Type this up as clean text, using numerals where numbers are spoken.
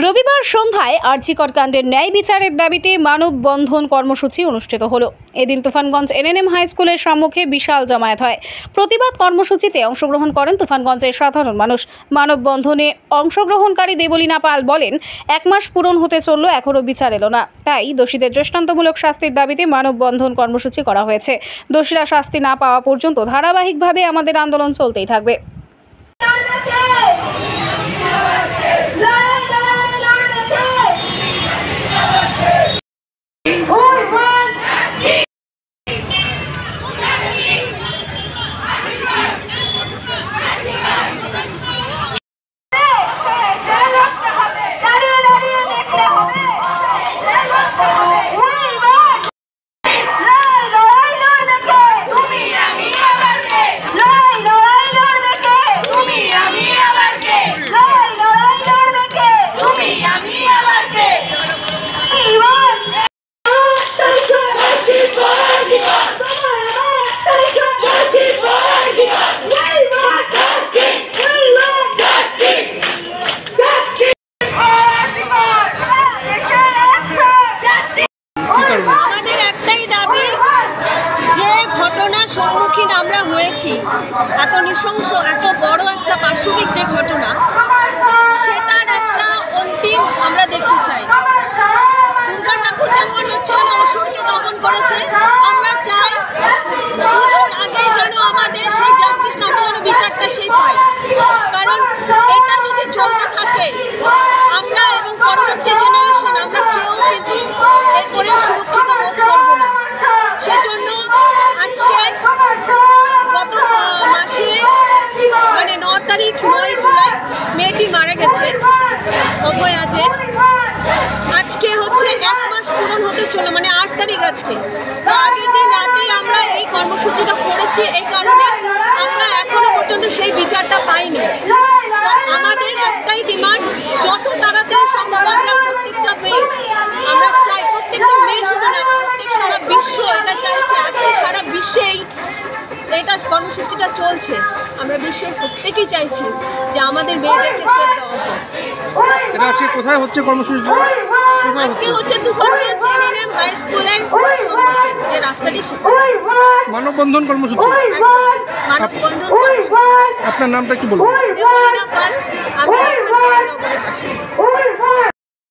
রবিবার সন্ধ্যায় আরজিকর কাণ্ডের ন্যায় বিচারের দাবিতে মানববন্ধন কর্মসূচি অনুষ্ঠিত হলো। এদিন তুফানগঞ্জ এনএনএম হাই স্কুলের সম্মুখে বিশাল জমায়েত হয়। প্রতিবাদ কর্মসূচিতে অংশগ্রহণ করেন তুফানগঞ্জের সাধারণ মানুষ। মানববন্ধনে অংশগ্রহণকারী দেবলীনা পাল বলেন, 1 মাস পূরণ হতে চলল, এখনও বিচার এলো না। তাই দোষীদের দৃষ্টান্তমূলক শাস্তির দাবিতে মানববন্ধন কর্মসূচি করা হয়েছে। দোষীরা শাস্তি না পাওয়া পর্যন্ত ধারাবাহিকভাবে আমাদের আন্দোলন চলতেই থাকবে। আমাদের একটাই দাবি, যে ঘটনার সম্মুখীন আমরা হয়েছি, এত নৃশংস, এত বড় একটা পাশবিক যে ঘটনা, সেটার একটা অন্তিম আমরা দেখতে চাই। দুর্গা ঠাকুর যেমন অসুরকে দমন করেছে, আমরা চাই পুজোর আগেই যেন আমাদের সেই জাস্টিসটা, আমরা যেন বিচারটা সেই পাই। কারণ এটা যদি চলতে থাকে, আমরা এবং পরবর্তী জেনারেশন, আমরা কেউ কিন্তু এরপরে সুরক্ষিত বোধ করবো না। সেজন্য আজকে গত মাসে মানে 9 তারিখ 9 জুলাই মেয়েটি মারা গেছে, অভয় আছে। আজকে হচ্ছে 1 মাস পূরণ হতে চললো, মানে 8 তারিখ আজকে। তো আগের দিন রাতেই আমরা এই কর্মসূচিটা করেছি, এই কারণে আমরা এখনো পর্যন্ত সেই বিচারটা পাইনি। তো আমাদের একটাই ডিমান্ড, যত তাড়াতাড়ি সম্ভব আমরা প্রত্যেকটা মেয়ে, আমরা চাই প্রত্যেকটা মেয়ে, শুধু না প্রত্যেক সারা বিশ্ব এটা চাইছে। আজকে সারা বিশ্বেই এটা কর্মসূচিটা চলছে। আমরা বিশ্বের প্রত্যেকেই চাইছি যে আমাদের মেয়েদেরকে সেফ দেওয়া হোক। এটা আজকে কোথায় হচ্ছে কর্মসূচিটা? আজকে হচ্ছে তুফানগঞ্জ এনএনএম হাই স্কুলের যে রাস্তাটি, মানববন্ধন কর্মসূচি। মানববন্ধন কর্মসূচি। আপনার নামটা কি বলবো? দেবলীনা পাল, আমি এখানকার নগরের বাসিন্দা।